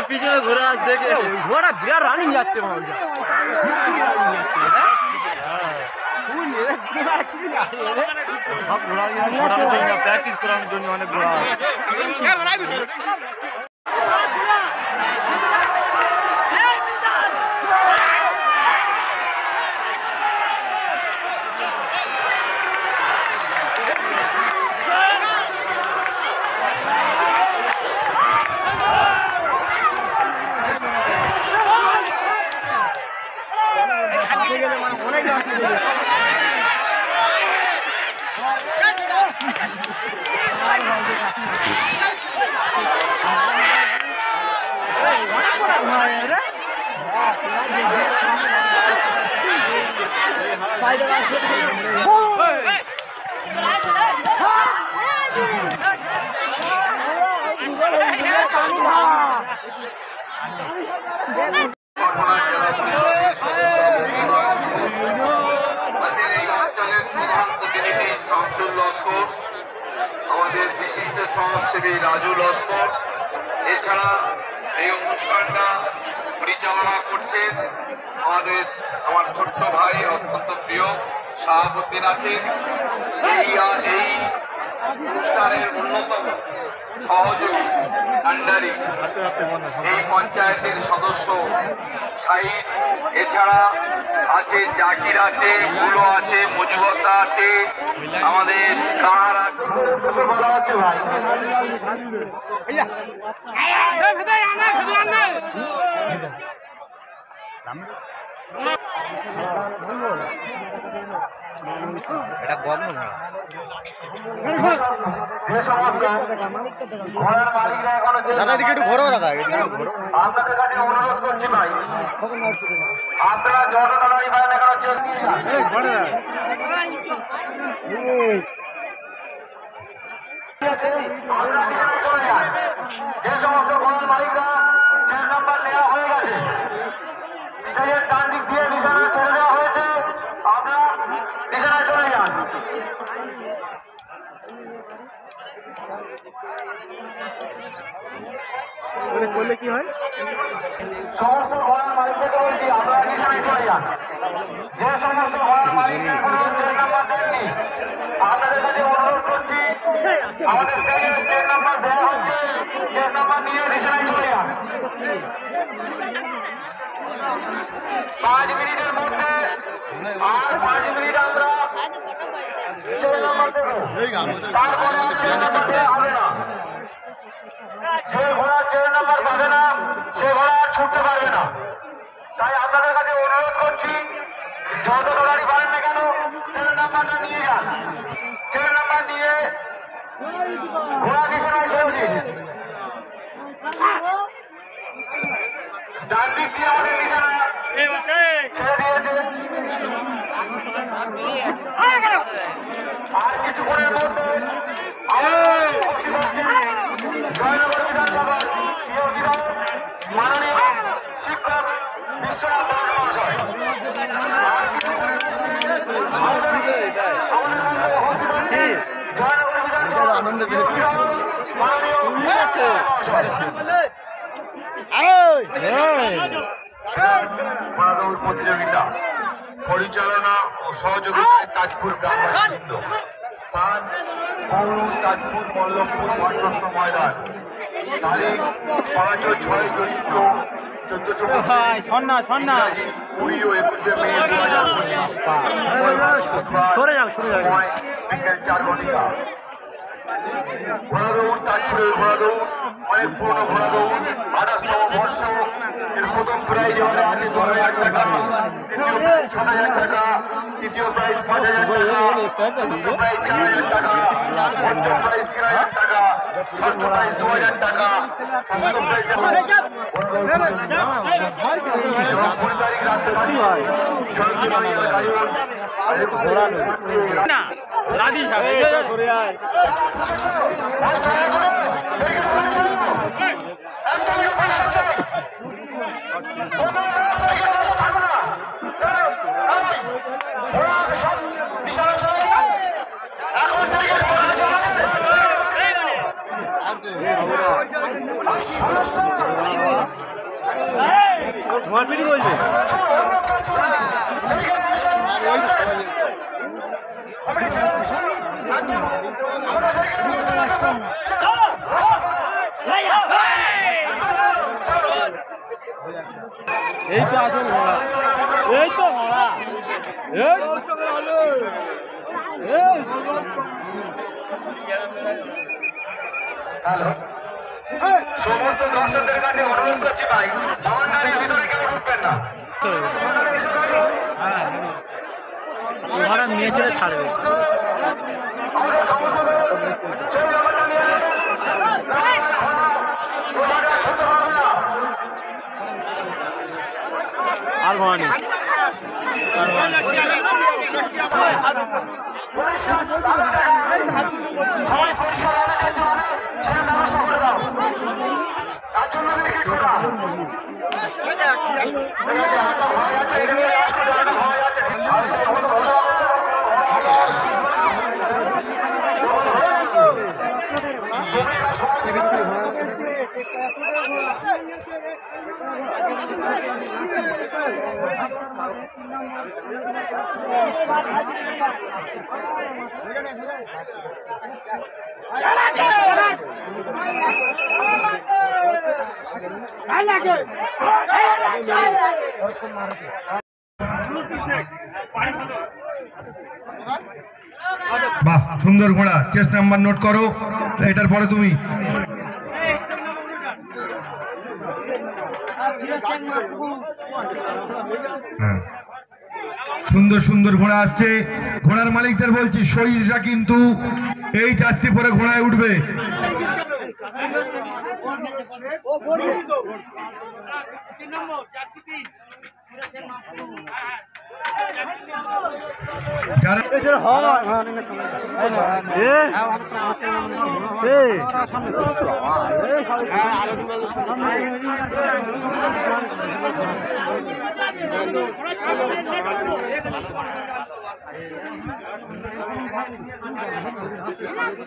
পিছনে ঘোরা আস দেখে ঘোড়া বিরাট রানিং যাচ্ছে সব ঘোড়া ঘোরানোর জন্য প্র্যাকটিস করানোর জন্য অনেক ঘোড়া আমাদের বিশিষ্ট সমাজসেবী রাজু লস্কর এছাড়া এই অনুষ্ঠানটা পরিচালনা করছেন আমার ছোট্ট ভাই অত্যন্ত প্রিয় শাহাবুদ্দিন আছেন। এই অনুষ্ঠানের অন্যতম সহযোগী ভান্ডারী এই পঞ্চায়েতের সদস্য শাহিদ, এছাড়া আছে জাকির, আছে গুলো, আছে মজুবতা, আছে আমাদের কাহার আছে ভাই এটা গম দাদা দিকে একটু ঘোরো দাদা আপনাদের কাছে অনুরোধ করছি ভাই, আপনারা যত তাড়াতাড়ি পারেন এখানে যে সমস্ত ঘোড়ার মালিকরা যে নাম্বার নেওয়া হয়ে গেছে স্টেজের ডান দিক দিয়ে বিছানায় চলে দেওয়া হয়েছে, আপনারা বিছানায় চলে যান। করলে কি হয়? সমস্ত ঘোড়ার মালিকদেরকে বলছি আপনারা বিছানায় চলে যান। যে সমস্ত ঘোড়ার মালিকরা এখনো যে নাম্বার দেননি আপনাদের কাছে অনুরোধ করছি, আমাদের স্টেজে যে নাম্বার দেওয়া হচ্ছে যে নাম্বার নিয়ে বিছানায় চলে যান। 5 মিনিটের মধ্যে আর 5 মিনিট আমরা যে নাম্বার দেবো, তারপরে যে নাম্বার দেওয়া হবে না। যে ঘোড়া যে নাম্বার পাবে না সে ঘোড়া আর ছুটতে পারবে না। তাই আপনাদের কাছে অনুরোধ করছি, যত তাড়াতাড়ি পারেন না কেন সেই নাম্বারটা নিয়ে যান। সেই নাম্বার নিয়ে ঘোড়া বিছানায় ছেড়ে দিন। ডান দিক দিয়ে আমাদের বিছানা ছেড়ে দিয়েছে। আর কিছুক্ষণের মধ্যে জয়নগর বিধানসভার প্রিয় বিধায়ক মাননীয় শিক্ষক বিশ্বনাথ দাস মহাশয় প্রতিযোগিতা পরিচালনা ও সহযোগিতায় তাজপুর গ্রামবাসীবৃন্দ, তাজপুর মল্লভপুর মাঠস্থ ময়দান, তারিখ 5-6-14-14 20 ও 21 মে 2025 বিকেল 4 ঘটিকা। ঘোড়াদৌড় তাজপুরের ঘোড়াদৌড় অনেক পুরনো ঘোড়াদৌড়, 28তম বর্ষ। এর প্রথম প্রাইজ হলে আছে 10,000 টাকা, দ্বিতীয় প্রাইজ 6,000 টাকা, তৃতীয় প্রাইজ 5,000 টাকা, চতুর্থ প্রাইজ 4,000 টাকা, পঞ্চম প্রাইজ 3,000 টাকা, ষষ্ঠ প্রাইজ 2,000 টাকা, সপ্তম প্রাইজ 15 তারিখ রাত্রে রাধি সরে আয়। বিশাল চলে এখন থেকে মারপিটি বলবে এই তো আসল ঘোড়া এই তো ঘোড়া হ্যালো সমস্ত দর্শকদের কাছে অনুরোধ করছি ভাই ভবনটার ভিতরে কেউ ঢুকবেন না ঘোড়া নিয়ে চলে ছাড়বে আর ঘোড়া নেই বাহ সুন্দর ঘোড়া চেস্ট নাম্বার নোট করো এটার পরে তুমি হ্যাঁ সুন্দর সুন্দর ঘোড়া আসছে ঘোড়ার মালিকদের বলছি সহিসরা কিন্তু এই জার্সি পরে ঘোড়ায় উঠবে যারা